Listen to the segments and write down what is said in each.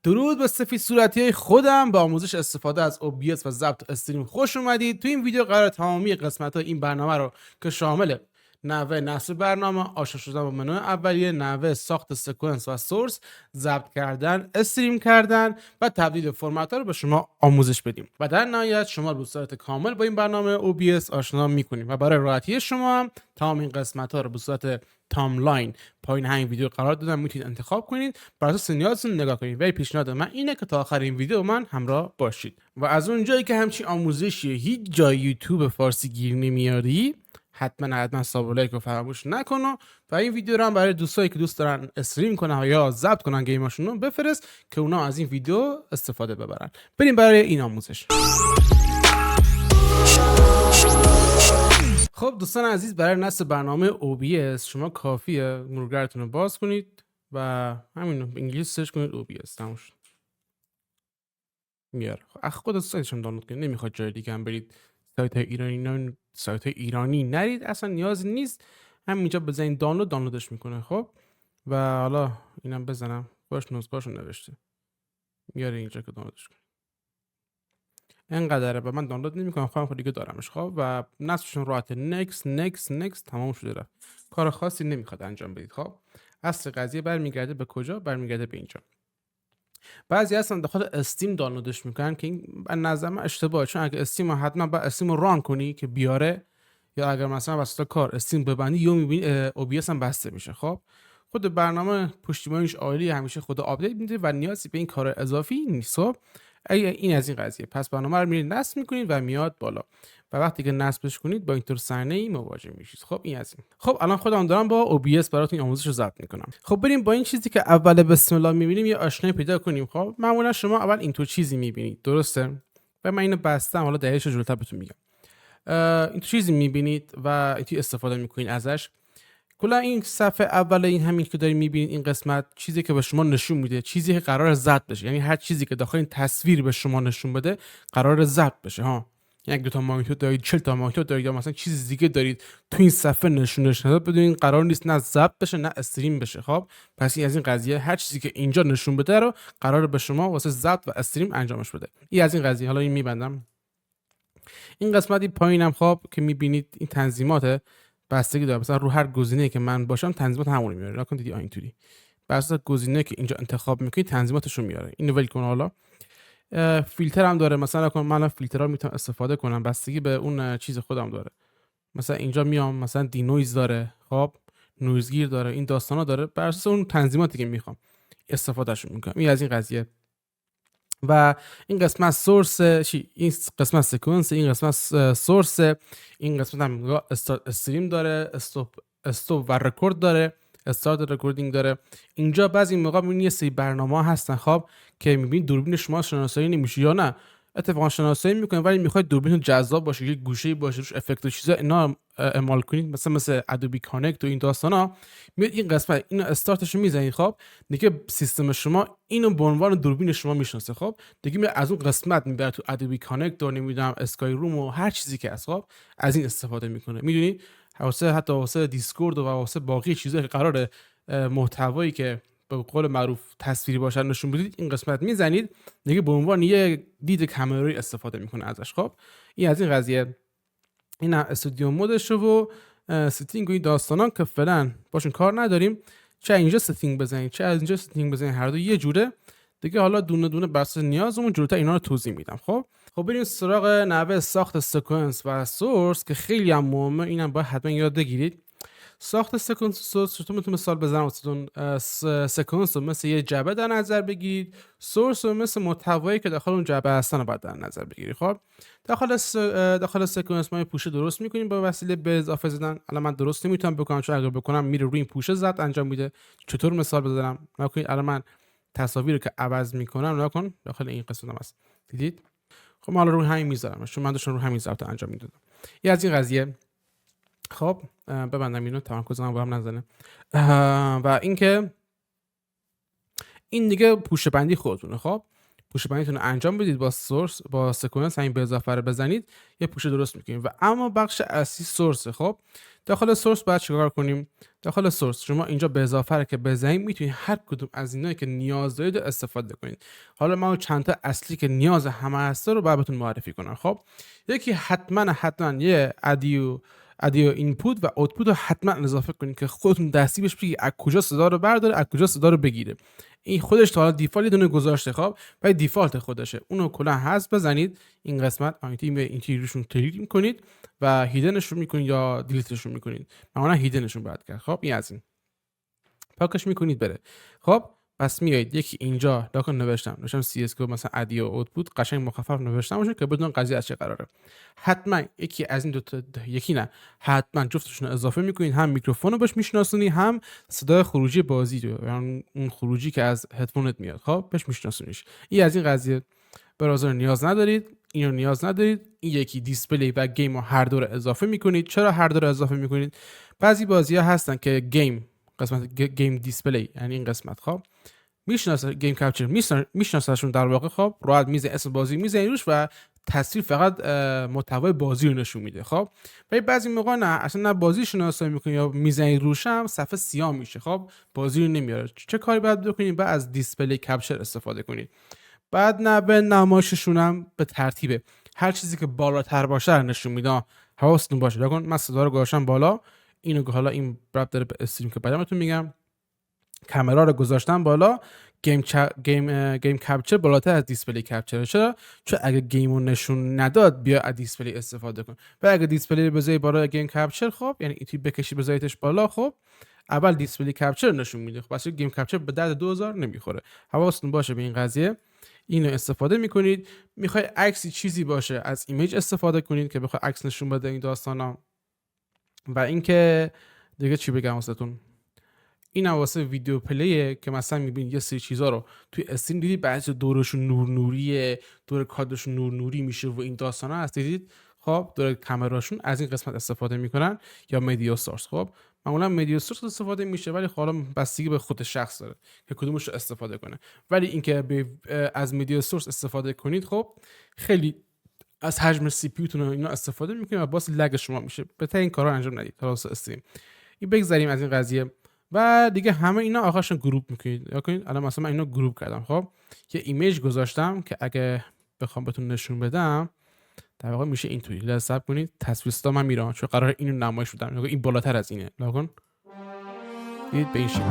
درود به سفید صورتی خودم. به آموزش استفاده از OBS و ضبط استریم خوش اومدید. تو این ویدیو قرار تمامی قسمت‌های این برنامه رو که شامل نحوه نصب برنامه، آشنا شدن با منوی اولیه، نحوه ساخت سکانس و سورس، ضبط کردن، استریم کردن و تبدیل فرمت‌ها رو به شما آموزش بدیم و در نهایت شما رو به صورت کامل با این برنامه OBS آشنا می‌کنیم و برای راحتی شما هم تمام این قسمت‌ها رو به صورت تایملاین پایین همین ویدیو قرار دادم، میتونید انتخاب کنید، بر اساس نیازتون نگاه کنید. ولی پیشنهاد من اینه که تا آخر این ویدیو من همراه باشید. و از اونجایی که همچین آموزشی هیچ جای یوتیوب فارسی گیر نمیاری، حتما ساب لایک رو فراموش نکن و این ویدیو رو هم برای دوستایی که دوست دارن استریم کنن یا ضبط کنن گیماشون رو بفرست که اونا از این ویدیو استفاده ببرن. بریم برای این آموزش. خب دوستان عزیز، برای نصب برنامه OBS شما کافیه مرورگرتون رو باز کنید و همین انگلیسی سرچ کنید OBS. تموم شد. میاره. خب خود سایتش هم دانلود کنید، نمیخواد جای دیگه هم برید. سایت ایرانی نرید، اصلا نیاز نیست. همینجا بزنید دانلودش میکنه. خب و حالا اینم بزنم باش نسخه‌شو نوشته. میاره اینجا که دانلودش کنید. اینقدره و من دانلود نمیکنم، خودم دیگه دارمش. خب و نصبشون راحته. نکست تمام شده رفت. کار خاصی نمیخواد انجام بدید. خب اصل قضیه برمیگرده به کجا؟ برمیگرده به اینجا. بعضی هستن داخل استیم دانلودش میکنن که این از نظر من اشتباهه، چون اگه استیم حتما باید استیم رو ران کنی که بیاره، یا اگر مثلا وسط کار استیم ببندی یا میبینی OBS هم بسته میشه. خب خود برنامه پشتیبانیش عالی، همیشه خود آپدیت میده و نیازی به این کار اضافی نیست. خب این از این قضیه. پس برنامه رو میرید نصب میکنید و میاد بالا و وقتی که نصبش کنید با اینطور صحنه‌ای مواجه میشید. خب این از این. خب الان خودم دارم با OBS براتون آموزش رو ضبط میکنم. خب بریم با این چیزی که اول بسم الله میبینیم یه آشنایی پیدا کنیم. خب معمولا شما اول اینطور چیزی میبینید، درسته؟ و من اینو بستم، حالا دلیلش رو جلوتر بهتون میگم. اینطور چیزی میبینید و اینطوری استفاده میکنید ازش. کلا این صفحه اول این همین که دارید میبینید، این قسمت چیزی که به شما نشون میده، چیزی که قرار ضبط بشه. یعنی هر چیزی که داخل این تصویر به شما نشون بده قرار ضبط بشه ها. یعنی 2 تا مانیتور دارید، 40 تا مانیتور دارید یا مثلا چیز دیگه دارید تو این صفحه نشونش نداد، بدونین قرار نیست نه ضبط بشه نه استریم بشه. خب پس این از این قضیه، هر چیزی که اینجا نشون بده رو قرار به شما واسه ضبط و استریم انجامش بده. این از این قضیه. حالا این میبندم. این قسمتی پایینم خب که میبینید این تنظیمات بستگی داره. مثلا رو هر گزینه‌ای که من باشم تنظیمات همون میاره. نکن دیدی اینطوری. بر اساس گزینه‌ای که اینجا انتخاب میکنید تنظیماتش رو میاره. اینو ول کن. حالا فیلتر هم داره. مثلا من فیلترها میتونم استفاده کنم، بستگی به اون چیز خودم داره. مثلا اینجا میام مثلا دی نویز داره، خب نویزگیر داره، این داستانا داره. بر اساس اون تنظیماتی که میخوام استفادهش میکنم. این از این قضیه. و این قسمت سورس این قسمت سکانس، این قسمت سورس، این قسمت هم استریم داره، استوب و رکورد داره، استارت رکوردینگ داره. اینجا بعضی موقع میبینید یه سری برنامه هستن خب که میبینید دوربین شما شناسایی نمیشه یا نه اتفاقا شناسایی میکنه ولی میخواید دوربین جذاب باشه، یه گوشه‌ای باشه روش افکت و چیزا اینا اعمال کنید، مثلا ادوبی کانکت و این داستانا، میاد این قسمت اینو استارتش رو میزنید. خب دیگه سیستم شما اینو به عنوان دوربین شما میشناسه. خب دیگه میاد از اون قسمت میبره تو ادوبی کانکت و نمیدونم اسکای روم و هر چیزی که هست. خب از این استفاده میکنه. میدونی حتی واسه دیسکورد و واسه باقی چیزا که قراره محتوایی که به قول معروف تصویری باشن نشون بدید، این قسمت میزنید دیگه به عنوان یه دید کامرایی استفاده میکنه ازش. خب این از این قضیه. این استودیو مودش و ستینگ و این داستانا که فعلا باشون کار نداریم. چه اینجا ستینگ بزنید چه اینجا ستینگ بزنید، هر دو یه جوره دیگه. حالا دونه دونه بر اساس نیازمون جلوتر اینا رو توضیح میدم. خب بریم سراغ نحوه ساخت سکانس و سورس که خیلی هم مهمه. اینم باید حتما یاد بگیرید. ساخت سکانس و سورس چطور میتونم مثال بزنم واسهتون. سکانس رو مثل یه جعبه در نظر بگیرید، سورس رو مثل محتوایی که داخل اون جعبه هستن رو باید در نظر بگیرید. خب داخل سکانس ما پوشه درست میکنیم با وسیله به اضافه زدن. الان من درست نمیتونم بکنم چون اگه بکنم میره روی این پوشه ضبط انجام میده. چطور مثال بزنم؟ نکنید الان من تصاویر رو که عوض میکنم نکن داخل این قسمت است. دیدید؟ خب حالا روی همین میذارم چون من داشتم روی همین ضبط انجام میدادم. این از این قضیه. خب ببندم اینو تمرکزم با هم نزنه. و اینکه این دیگه پوشه بندی خودتونه. خب پوشه بندیتون رو انجام بدید با سورس، با سکانس همین به اضافه رو بزنید یه پوشه درست میکنید. و اما بخش اصلی سورس. خب داخل سورس باید چیکار کنیم؟ داخل سورس شما اینجا به اضافه که بزنید میتونید هر کدوم از اینایی که نیاز دارید استفاده کنید. حالا من چند تا اصلی که نیاز همه هست رو بهتون معرفی کنم. خب یکی حتما یه ادیو اینپوت و آوتپوت رو حتما اضافه کنید که خودتون دستی بهش بگید از کجا صدا رو برداره، از کجا صدا رو بگیره. این خودش تا حالا دیفالت دونه گذاشته، خب ولی دیفالت خودشه، اونو کلا حذف بزنید. این قسمت اینتی روشون کلیک میکنید و هیدنشون میکنید یا دیلیتشون میکنید. معمولا هیدنشون باید کرد. خب این از این پاکش میکنید بره. خب پس میایید یکی اینجا داخل نوشتم CSGO مثلا ادیو اوتپوت قشنگ مخفف نوشتم باشه که بدون قضیه از چه قراره. حتما یکی از این دو تا یکی نه حتما جفتشون رو اضافه میکنید، هم میکروفون رو باش میشناسونی هم صدای خروجی بازی رو، یعنی اون خروجی که از هدفونت میاد خب بهش میشناسونیش. این از این قضیه براوزر نیاز ندارید، اینو نیاز ندارید. این یکی دیسپلی و گیم رو هر دو رو اضافه میکنید. چرا هر دو رو اضافه میکنید؟ بعضی بازی‌ها هستن که گیم قسمت گیم دیسپلی یعنی این قسمت خب میشناسه گیم کپچر میشناسهشون در واقع. خب راحت میزه اسم بازی میزنی روش و تصویر فقط محتوای بازی رو نشون میده. خب ولی بعضی موقع نه اصلا نه بازی شناسایی میکنی یا میزنی روش هم صفحه سیاه میشه، خب بازی رو نمیاره. چه کاری باید بکنید؟ بعد از دیسپلی کپچر استفاده کنید. بعد نه به نمایششون هم به ترتیبه، هر چیزی که بالاتر باشه رو نشون میده. حواستون باشه. نگون من صدا رو گذاشتم بالا، اینو حالا این ربط داره به استریم که بعدم بهتون میگم. کامرا رو گذاشتم بالا، گیم کپچر بالاتر از دیسپلی کپچر. چرا؟ چون اگه گیمو نشون نداد بیا از دیسپلی استفاده کن و اگه دیسپلی رو بذاری بالا گیم کپچر خب یعنی ایتی بکشی بذاریتش بالا خب اول دیسپلی کپچر نشون میده. خب واسه گیم کپچر به درد 2000 نمیخوره. حواستون باشه به این قضیه. اینو استفاده میکنید. میخوای عکسی چیزی باشه از ایمیج استفاده کنید که بخواد عکس نشون بده این داستانا. و اینکه دیگه چی بگم واسهتون، این واسه ویدیو پلیه که مثلا میبینید یه سری چیزا رو توی استریم دیدید بعضی دورشون نوریه، دور کادرشون نوری میشه و این داستانا هست دیدید. خب دور کامراشون از این قسمت استفاده میکنن یا مدیا سورس. خب معمولا مدیا سورس استفاده میشه ولی حالا بستگی به خود شخص داره که کدومش رو استفاده کنه. ولی اینکه از مدیا سورس استفاده کنید خب خیلی از حجم سی پی یوتون اینا استفاده میکنید و باعث لگ شما میشه. بهتره این کارا انجام ندید. حالا استریم این بگذریم از این قضیه و دیگه همه اینا آخرشون گروپ میکنید. یا کنید الان مثلا من اینا گروپ کردم. خب یه ایمیج گذاشتم که اگه بخوام بهتون نشون بدم در واقع میشه اینطوری. لحظه کنید تصویر صدا من میرم چون قرار اینو نمایش بدم. این بالاتر از اینه. نگون دید به این شکل.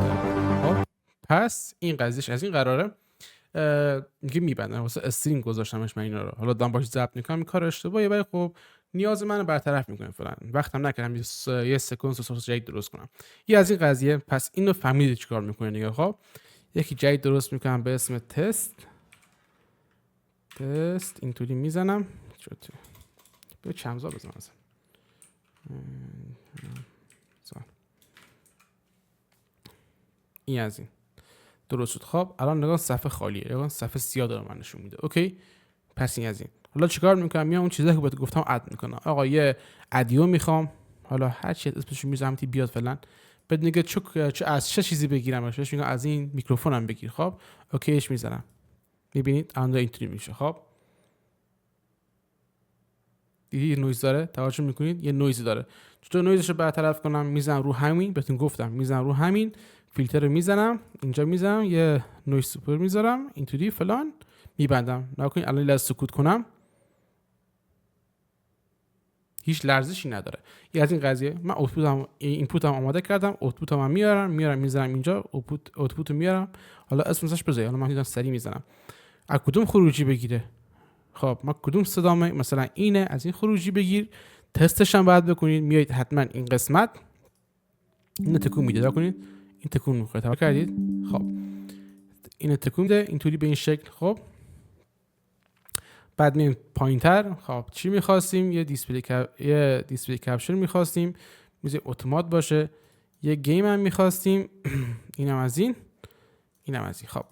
خب پس این قضیهش از این قراره. میگه میبندم واسه استریم گذاشتمش من اینا رو. حالا دارم باش ضبط میکنم این کار اشتباهیه ولی خب نیاز منو برطرف میکنه فلان. وقتم نکردم یه سکانس سورس جدید درست کنم. یه از این قضیه. پس اینو فهمیدید چیکار میکنه دیگه. خب یکی جدید درست میکنم به اسم تست اینطوری میزنم. به چمزا بزنم مثلا این از این درست شد. خب الان نگاه صفحه خالیه، نگاه صفحه سیاه داره من نشون میده. اوکی پس این از این. حالا چیکار میکنم؟ میام اون چیزایی که بهت گفتم اد میکنم. آقا یه ادیو میخوام، حالا هر چی اسمش میذارم تی بیاد فعلا. بعد میگه چه از چه چیزی بگیرم؟ بهش میگم از این میکروفونم بگیر. خب اوکیش میذارم. میبینید الان اینطوری میشه. خب دیدی نویز داره، توجه میکنید یه نویزی داره. چطور نویزش رو برطرف کنم؟ میزنم رو همین، بهتون گفتم میزنم رو همین، فیلتر رو میزنم اینجا، میزنم یه نویز سوپر میذارم اینطوری فلان، میبندم. نکنید الان لازم سکوت کنم هیچ لرزشی نداره. این از این قضیه. من اینپوتم آماده کردم، اوتپوتم هم میارم میذارم اینجا، اوتپوت میارم. حالا اسمش بذاری، حالا من دیدم سری میزنم از کدوم خروجی بگیره. خب ما کدوم صدامه؟ مثلا اینه، از این خروجی بگیر. تستش هم باید بکنید. میایید حتما این قسمت اینو تکون میده. نکنید این تکون میخوره. توجه کردید؟ خب اینو تکون میده اینطوری به این شکل. خب بعد میایم پایینتر. خب چی می‌خواستیم؟ یه دیسپلی کپچر می‌خواستیم، میشه اتومات باشه. یه گیم هم می‌خواستیم. اینم از این، اینم از این. خب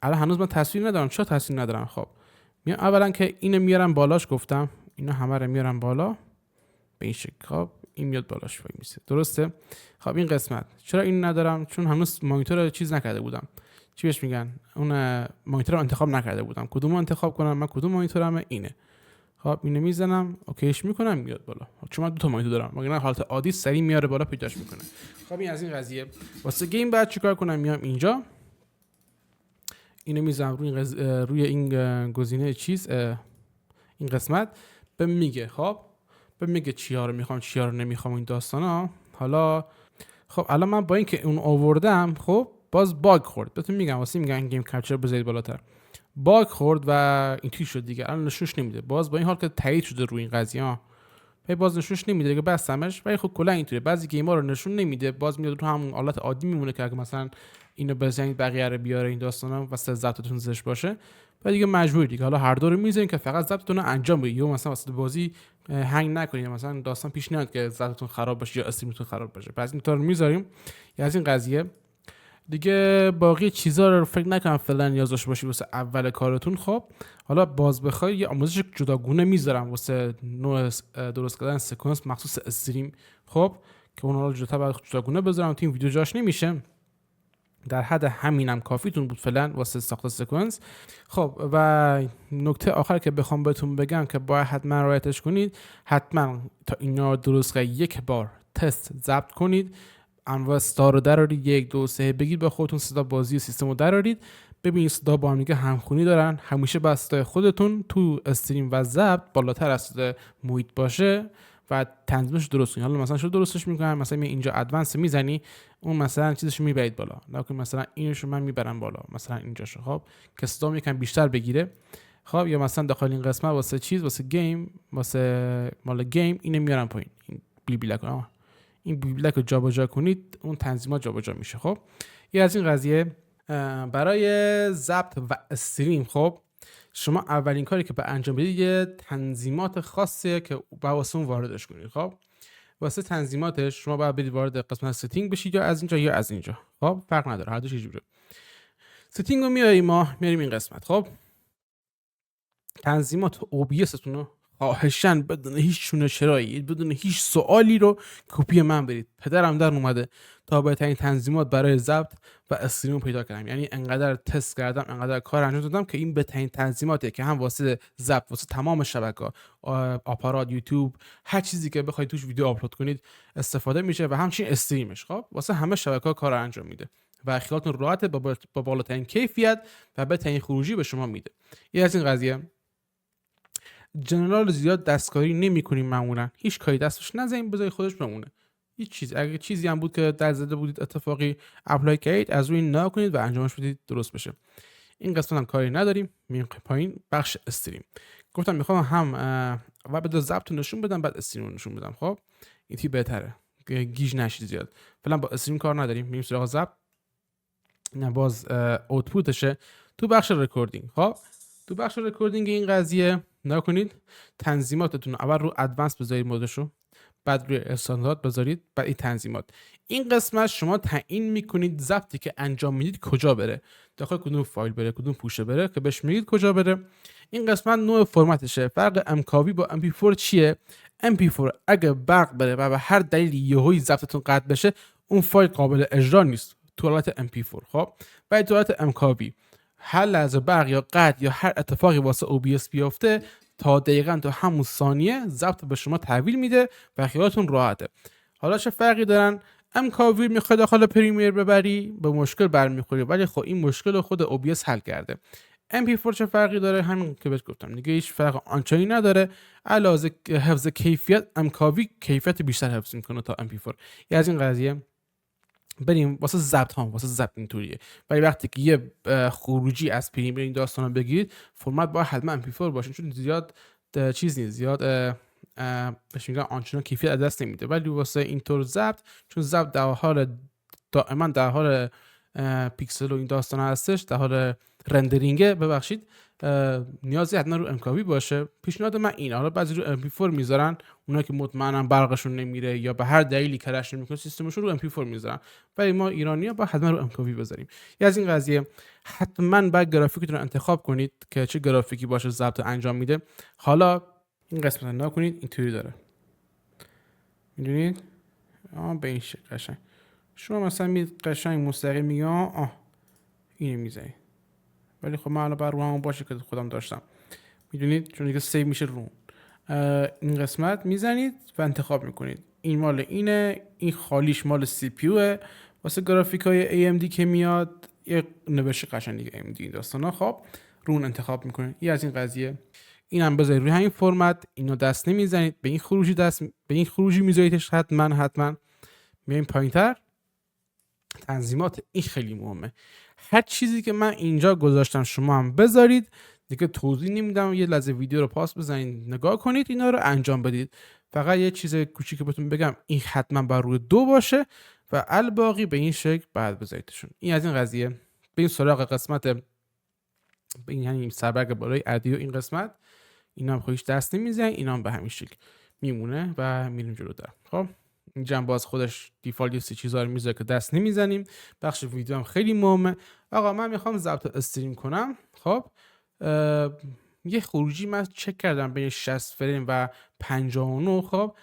الان هنوز من تصویر ندارم. چرا تصویر ندارم؟ خب میام اولا که اینو میارم بالاش، گفتم اینا همه رو میارم بالا به این شکل. خب این میاد بالاش وای میسه. درسته؟ خب این قسمت چرا این ندارم؟ چون هنوز مانیتور چیز نکرده بودم. چی بهش میگن؟ اون مانیتور رو انتخاب نکرده بودم. کدومو انتخاب کنم؟ من کدوم مانیتورمه؟ اینه. خب اینو میزنم اوکیش میکنم میاد بالا، چون من 2 تا مانیتور دارم، مگر حالت عادی سری میاره بالا پیداش میکنه. خب این از این قضیه. واسه گیم بعد چیکار کنم؟ میام اینجا اینو میذارم روی این گزینه چیز، این قسمت به میگه، خب به میگه چیا رو میخوام چیا رو نمیخوام این داستانا. حالا خب الان من با اینکه اون آوردم خب باز باگ خورد. بهتون میگم واسه میگن گیم کپچر بذارید بالاتر. باگ خورد و اینطوری شد دیگه، الان نشونش نمیده. باز با این حال که تایید شده روی این قضیه ها باز نشونش نمیده دیگه، بستمش. ولی خب کلا اینطوریه، بعضی گیم‌ها رو نشون نمیده، باز میاد رو همون حالت عادی میمونه که اگه مثلا اینو بزنید بقیه رو بیاره این داستانا واسه ضبطتون زش باشه و دیگه مجبوری دیگه حالا هر دو رو میذارین که فقط ضبطتون رو انجام بدید، یا مثلا واسه بازی هنگ نکنید، مثلا داستان پیش نیاد که ضبطتون خراب بشه یا استریمتون خراب بشه. پس اینطور میذاریم یا از این قضیه دیگه. باقی چیزا رو فکر نکنم فعلا نیاز داشته باشی واسه اول کارتون. خب حالا باز بخوای یه آموزش جداگونه میذارم واسه نوع درست کردن سکانس مخصوص استریم، خب که اون حالا جداگونه بذارم تو این ویدیو جاش نمیشه. در حد همینم کافیتون بود فعلا واسه ساخت سکانس. خب و نکته آخر که بخوام بهتون بگم که باید حتما رعایتش کنید، حتما تا اینا درست که یک بار تست ضبط کنید، انواع صدا رو درارید، 1 2 3 بگید به خودتون، صدا بازی و سیستم رو درارید، ببینید صدا با هم دیگه همخونی دارن. همیشه با صدای خودتون تو استریم و ضبط بالاتر از صدای محیط باشه و تنظیمش درست کنید. حالا مثلا شو درستش میکنم، مثلا اینجا ادوانس میزنی اون مثلا چیزشو میبرید بالا، نه مثلا اینشو من میبرم بالا، مثلا اینجاشو خب که صدا یکم بیشتر بگیره. خب یا مثلا داخل این قسمت واسه چیز واسه گیم واسه مال گیم اینو میارم پایین، این بلی بلک این بلک رو جابجا کنید اون تنظیمات جابجا میشه. خب یه از این قضیه. برای ضبط و استریم خب شما اولین کاری که به انجام بدید یه تنظیمات خاصیه که واسه اون واردش کنید. خب واسه تنظیماتش شما باید برید وارد قسمت ستینگ بشید، یا از اینجا یا از اینجا، خب فرق نداره، هر دوش یه جوره. ستینگ رو میاریم این قسمت. خب تنظیمات OBS تون رو خواهشاً بدون هیچ چونه چرایی، بدون هیچ سوالی رو کپی من برید. پدرم در اومده تا بهترین تنظیمات برای ضبط و استریم پیدا کردم، یعنی انقدر تست کردم، انقدر کار انجام دادم که این بهترین تنظیماته که هم واسه ضبط واسه تمام شبکه‌ها، آپارات، یوتیوب، هر چیزی که بخواید توش ویدیو آپلود کنید استفاده میشه و همچنین استریمش خب واسه همه شبکه‌ها کار انجام میده و خیالتون راحت با بالاترین کیفیت و بهترین خروجی به شما میده. یه از این قضیه. جنرال زیاد دستکاری نمی‌کنیم معمولا، هیچ کاری دستش نزنیم، بذارید خودش بمونه. هیچ چیز اگه چیزی هم بود که در زده بودید اتفاقی اپلای کردید از روی این نکنید و انجامش بدید درست بشه. این قسمت هم کاری نداریم. میریم پایین بخش استریم. گفتم میخوام هم و بده ضبط نشون بدم بعد استریم رو نشون بدم. خب این تی بهتره گیج نشید زیاد. فعلا با استریم کار نداریم، میریم سراغ ضبط. نه باز اوتپوتشه تو بخش رکوردینگ. خب تو بخش رکوردینگ این قضیه نکنید تنظیماتتون اول رو ادوانس بذارید مودشو، بعد روی استاندارد بذارید، بعد این تنظیمات. این قسمت شما تعیین میکنید ضبطی که انجام میدید کجا بره، داخل کدوم فایل بره، کدوم پوشه بره که بهش میگید کجا بره. این قسمت نوع فرمتشه. فرق MKV با MP4 چیه؟ MP4 اگه برق بره و به هر دلیلی یهویی ضبطتون قطع بشه اون فایل قابل اجرا نیست تو حالت MP4. خب بعد تو حالت MKV هر لحظه برق یا قطع یا هر اتفاقی واسه OBS بیفته تا دقیقاً تو همون ثانیه ضبط به شما تحویل میده و خیالتون راحته. حالا چه فرقی دارن؟ MKV میخواد داخل پریمیر ببری به مشکل برمیخوری، ولی خب این مشکل خود OBS حل کرده. MP4 چه فرقی داره؟ همین که بهت گفتم دیگه، هیچ فرق آنچنانی نداره. علاوه حفظ کیفیت MKV کیفیت بیشتر حفظ میکنه تا MP4. یه از این قضیه. بریم واسه ضبط ها، واسه ضبط اینطوریه، ولی وقتی که یه خروجی از پریمیر این داستانا بگیرید فرمت باید حتما MP4 باشه، چون زیاد چیز نیست، زیاد بهش میگن آنچنان کیفیت از دست نمیده. ولی واسه اینطور ضبط، چون ضبط دائما در حال پیکسل و این داستان هستش، در حال رندرینگه ببخشید، نیازی حتما رو MKV باشه. پیشنهاد من اینه. حالا بعضی رو MP4 میذارن، اونایی که مطمئنن برقشون نمیره یا به هر دلیلی کرش نمیکنه سیستمشون رو MP4 میذارن، ولی ما ایرانی‌ها با حتما رو MKV بذاریم. یا از این قضیه. حتما بعد گرافیکتون رو انتخاب کنید که چه گرافیکی باشه ضبط انجام میده. حالا این قسمت رو نکنید اینطوری داره، میدونید به این شکل قشنگ شما مثلا می قشنگ مستقیم میگم اینو میذارید، ولی خب من الان بر رو همون باشه که خودم داشتم، میدونید، چون دیگه سیو میشه رو. این قسمت میزنید و انتخاب میکنید این مال اینه، این خالیش مال سی پیوه واسه گرافیک های AMD که میاد، یه نوشته قشنگ دیگه AMD این داستانا. خب رو اون انتخاب میکنید. این از این قضیه. اینم بذارید روی همین فرمت، اینو دست نمیزنید، به این خروجی میذاریدش حتما میایم پایینتر. تنظیمات این خیلی مهمه. هر چیزی که من اینجا گذاشتم شما هم بذارید، دیگه توضیح نمیدم، یه لحظه ویدیو رو پاس بزنید نگاه کنید اینا رو انجام بدید. فقط یه چیز کوچیک بهتون بگم، این حتما بر روی 2 باشه و الباقی به این شکل بعد بذاریدشون. این از این قضیه. به این سراغ قسمت، به این یعنی سربرگ بالای ادیو این قسمت، اینا هم خودش دست نمیزنید، اینا هم به همین شکل میمونه و میریم جلوتر. خب اینجا باز خودش دیفالت سی چیزا رو میذاره که دست نمیزنیم. بخش ویدیو هم خیلی مهمه. آقا من میخوام ضبط استریم کنم. خب یه خروجی من چک کردم بین 60 فریم و 59. خب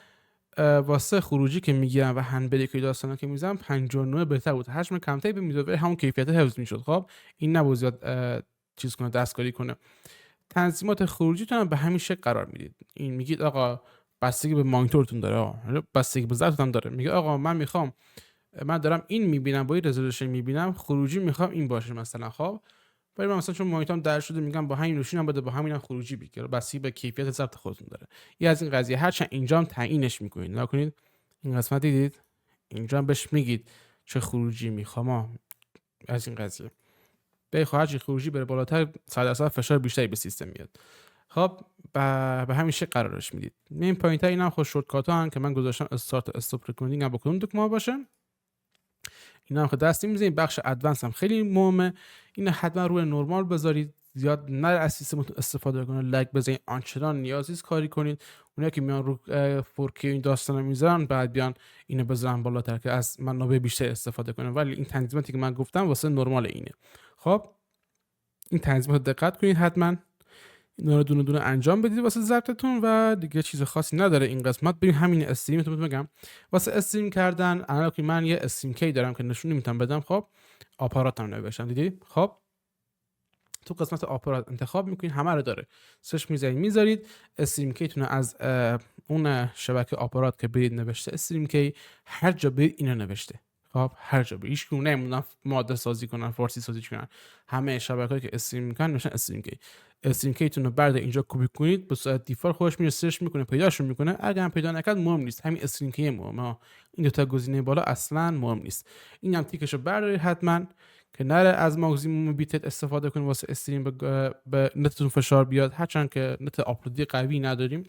واسه خروجی که میگیرم و هندبریک داستانا که میذارم 59 بهتر بود. حجم کمتری به میداد ولی همون کیفیت حفظ میشد. خب این نبود زیاد چیز کنه، دستکاری کنه. تنظیمات خروجیتون هم به همین شکل قرار میدید. این میگید آقا بستگی به مانیتورتون داره، بستگی به ضبطتون داره. میگه آقا من دارم این میبینم، با این رزولوشن میبینم، خروجی میخوام این باشه مثلا. خب ولی من مثلا چون مانیتورم در شده میگم با همین نوشینم بده، با همینم خروجی بگیره، بستگی به کیفیت ضبط خودتون داره. این از این قضیه. هرچند اینجا هم تعیینش میکنید. نکنید این قسمت دیدید اینجا هم بهش میگید چه خروجی میخوام. از این قضیه بخواد چه خروجی بره بالاتر 100% فشار بیشتری به سیستم میاد. خب به همین شکل قرارش میدید. این پایینتر اینا خود شورتکات ها که من گذاشتم، استارت استاپ ریکوردینگ هم با کدوم دکمه باشه. اینا هم که دست نمیزنید. بخش ادوانس هم خیلی مهمه. اینا حتما روی نرمال بذارید، زیاد نره از سیستمتون استفاده کنه. لگ بزنید، آنچنان نیازی نیست کاری کنید. اونایی که میان رو 4K این داستانا میذارن بعد بیان اینو بذارن بالاتر که از منابع بیشتر استفاده کنن. ولی این تنظیماتی که من گفتم واسه نرمال اینه. خب این تنظیمات دقت کنید حتما. اینا رو دونه دونه انجام بدید واسه ضبطتون و دیگه چیز خاصی نداره این قسمت. بریم همین استریمتون بگم. واسه استریم کردن الان که من یه استریم کی دارم که نشون نمیتونم بدم. خب آپاراتم نوشتم دیدید. خب تو قسمت آپارات انتخاب میکنید، همه رو داره. سرچ میذارید استریم کیتون از اون شبکه آپارات که برید نوشته استریم کی، هر جا برید اینا نوشته. خب هر جا برید، هیچ کدوم نمیدونن ماده سازی کنن، فارسی سازی کنن. همه شبکه‌ای که استریم میکنن نوشتن استریم کی. استریم کیتون رو بعد اینجا کپی کنید، به صورت دیفالت خودش میره سرچ میکنه، پیداشون میکنه. اگه هم پیدا نکرد مهم نیست، همین استریم کی مهمه. این دو تا گزینه بالا اصلا مهم نیست. اینم تیکشو بردارید حتما که نره از ماکسیموم بیت استفاده کنید واسه استریم به نتتون فشار بیاد، هرچند که نت آپلودی قوی نداریم.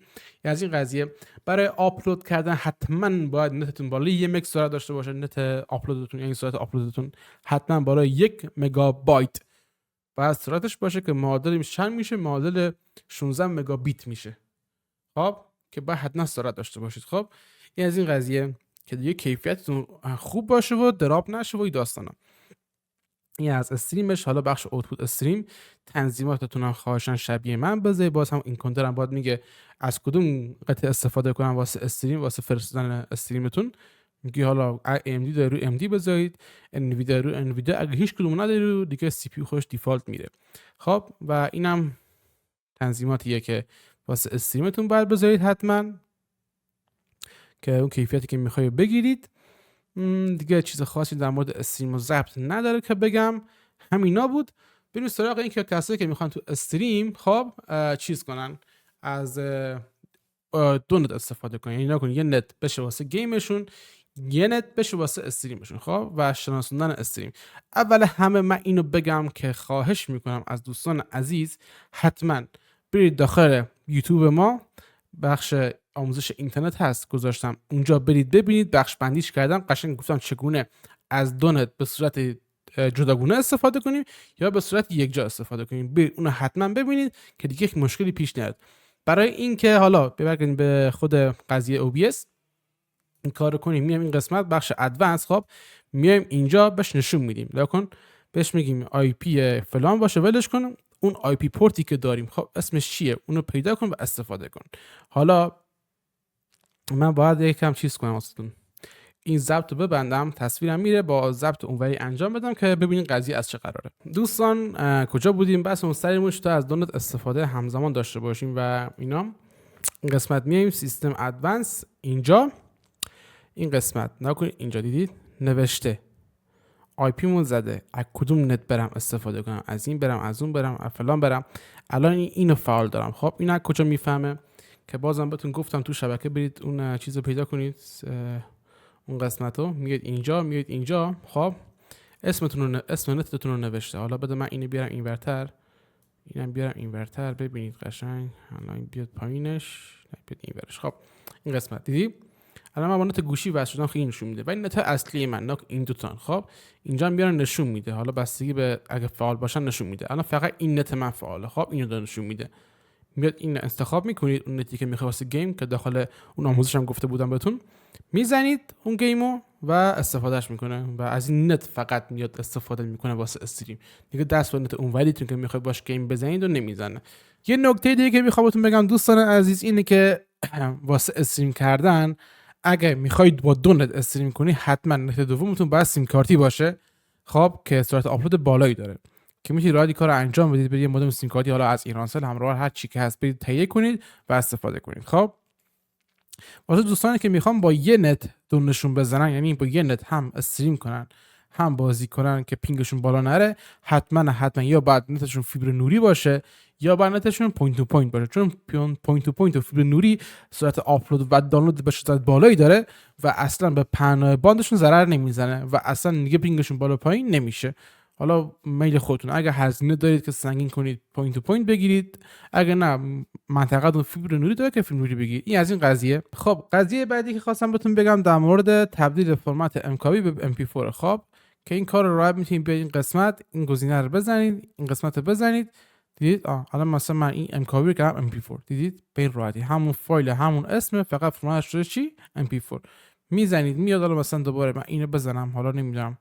از این قضیه برای آپلود کردن حتما باید نتتون بالای 1 مگ سرعت داشته باشه. نت آپلودتون یعنی سرعت آپلودتون حتما بالای 1 مگابایت باید سرعتش باشه که معادلش چند میشه؟ معادل 16 مگابیت میشه. خب که باید حتما سرعت داشته باشید. خب این از این قضیه که دیگه کیفیتتون خوب باشه و دراپ نشه و این داستانا. این از استریمش. حالا بخش اوتپوت استریم، تنظیماتتون هم خواهشاً شبیه من بذارید. باز هم این کنترم باید میگه از کدوم قطعه استفاده کنم واسه استریم، واسه فرستادن استریمتون. میگه حالا AMD داره رو AMD بذارید، NVIDIA رو NVIDIA. اگه هیچ کدوم نداره رو دیگه CPU خودش دیفالت میره. خب و اینم تنظیماتیه که واسه استریمتون باید بذارید حتما که اون کیفیتی که میخواید بگیرید. دیگه چیز خاصی در مورد استریم و ضبط نداره که بگم. همینا بود. بریم سراغ این که کسایی که میخوان تو استریم خب چیز کنن، از 2 نت استفاده کنن. یعنی نکنن یه نت بشه واسه گیمشون، یه نت بشه واسه استریمشون. خب و شناسوندن استریم. اول همه من اینو بگم که خواهش میکنم از دوستان عزیز حتما برید داخل یوتیوب ما، بخش آموزش اینترنت هست گذاشتم اونجا، برید ببینید. بخش بندیش کردم، قشنگ گفتم چگونه از 2 نت به صورت جداگونه استفاده کنیم یا به صورت یک جا استفاده کنیم. برید اونو حتما ببینید که دیگه یک مشکلی پیش نیاد. برای اینکه حالا ببرگردیم به خود قضیه OBS این کارو کنیم، میایم این قسمت بخش ادوانس. خب میایم اینجا بهش نشون میدیم. نگاه بهش میگیم آی پی فلان باشه، ولش کن. اون آی پی پورتی که داریم خب اسمش چیه، اونو پیدا کن و استفاده کن. حالا من باید یکم چیز کنم واسهتون، این ضبط رو ببندم، تصویرم میره، با ضبط اونوری انجام بدم که ببینید قضیه از چه قراره. دوستان کجا بودیم؟ بس اون سریمون تا از 2 نت استفاده همزمان داشته باشیم و اینا. این قسمت میایم سیستم ادوانس، اینجا این قسمت نکنید، اینجا دیدید نوشته آی پی مون زده، از کدوم نت برم استفاده کنم، از این برم، از اون برم، از فلان برم. الان اینو فعال دارم. خب این از کجا میفهمه؟ که بازم بهتون گفتم تو شبکه برید اون چیزو پیدا کنید، اون قسمتو میاد اینجا، میاد اینجا. خب اسم نتتون رو نوشته. حالا بده من اینو بیارم اینورتر، اینم بیارم اینورتر، ببینید قشنگ الان بیاد پایینش، بیاد اینورش. خب این قسمت دیدی الان من با نت گوشی وصل شدم، خیلی نشون میده، ولی نت اصلی من نه این دوتان. خب اینجا هم بیارن نشون میده، حالا بستگی به اگه فعال باشن نشون میده. الان فقط این نت من فعاله. خب اینو داره نشون میده. میاد این انتخاب میکنید، اون نتی که میخواد واسه گیم که داخل اون آموزش هم گفته بودم بهتون، میزنید اون گیمو و استفادهش میکنه و از این نت فقط میاد استفاده میکنه واسه استریم. دیگه دست به نت اونوریتون که میخواد باش گیم بزنید و نمیزنه. یه نکته دیگه که میخوام بهتون بگم دوستان عزیز اینه که واسه استریم کردن اگه میخواید با دو نت استریم کنی، حتما نت دومتون باید سیم کارتی باشه. خب که سرعت آپلود بالایی داره که میتونید راحت کارو انجام بدید. برید یه مودم سیم کارتی حالا از ایرانسل، همراه هر چی که هست برید تهیه کنید و استفاده کنید. خب واسه دوستانی که میخوام با یه نت دونشون بزنن، یعنی با یه نت هم استریم کنن هم بازی کنن که پینگشون بالا نره، حتما یا بعد نتشون فیبر نوری باشه یا بعد نتشون پوینت تو پوینت باشه، چون پوینت تو پوینت و فیبر نوری سرعت آپلود و دانلود به شدت بالایی داره و اصلا به پهنای باندشون ضرر نمیزنه و اصلا دیگه پینگشون بالا پایین نمیشه. حالا میل خودتون، اگه هزینه دارید که سنگین کنید پوینت تو پوینت بگیرید، اگه نه منطقه فیبر نوری داره که فیبر نوری بگیرید. این از این قضیه. خب قضیه بعدی که خواستم بهتون بگم در مورد تبدیل فرمت MKB به MP4. خب که این کار رو راحت میتونید بیاید این قسمت، این گزینه رو بزنید، این قسمت رو بزنید، دیدید الان مثلا من این MKB رو کردم MP4، دیدید به این راحتی همون فایل همون اسم، فقط فرمتش شده چی؟ MP4. میزنید میاد. حالا مثلا دوباره من اینو بزنم، حالا نمیدونم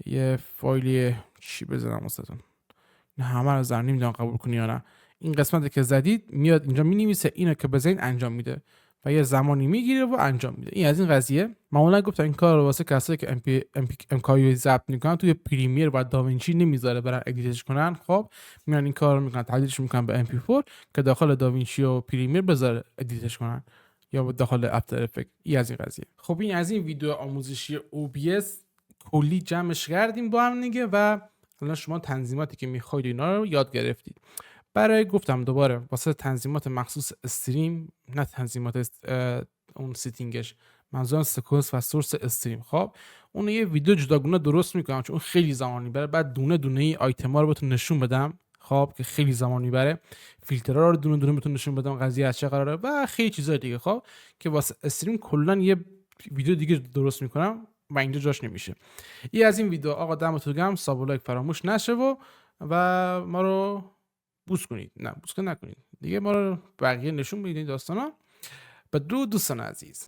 یه فایلی چی بزنم واسهتون، نه همه رو زدم نمیدونم قبول کنی یا نه. این قسمتی که زدید میاد اینجا مینویسه اینو که بزنید انجام میده و یه زمانی میگیره و انجام میده. این از این قضیه. معمولا گفتم این کار رو واسه کسایی که MKB ضبط میکنن توی پریمیر و داوینچی نمیذاره برن ادیتش کنن. خب میان این کار رو میکنن، تبدیلش میکنن به MP4 که داخل داوینچی و پریمیر بذاره ادیتش کنن یا داخل افتر افکت. این از این قضیه. خب این از این ویدیو آموزشی OBS کلی جمعش کردیم با هم دیگه و الان شما تنظیماتی که میخواید اینا رو یاد گرفتید. برای گفتم دوباره واسه تنظیمات مخصوص استریم، نه تنظیمات اون سیتینگش، منظورم سکونس و سورس استریم. خب اون یه ویدیو جداگونه درست میکنم چون خیلی زمان میبره، بعد دونه دونه ای آیتما رو بهتون نشون بدم. خب که خیلی زمان میبره، فیلترها رو دونه دونه بهتون نشون بدم، قضیه از چه قراره و خیلی چیزای دیگه. خب که واسه استریم کلا یه ویدیو دیگه درست میکنم و اینجا جاش نمیشه. این از این ویدیو. آقا دمتون گرم، ساب و لایک فراموش نشه و ما رو بوس کنید، نه بوس نکنید دیگه، ما رو بقیه نشون بدید این داستانا. بدرود دوستان عزیز.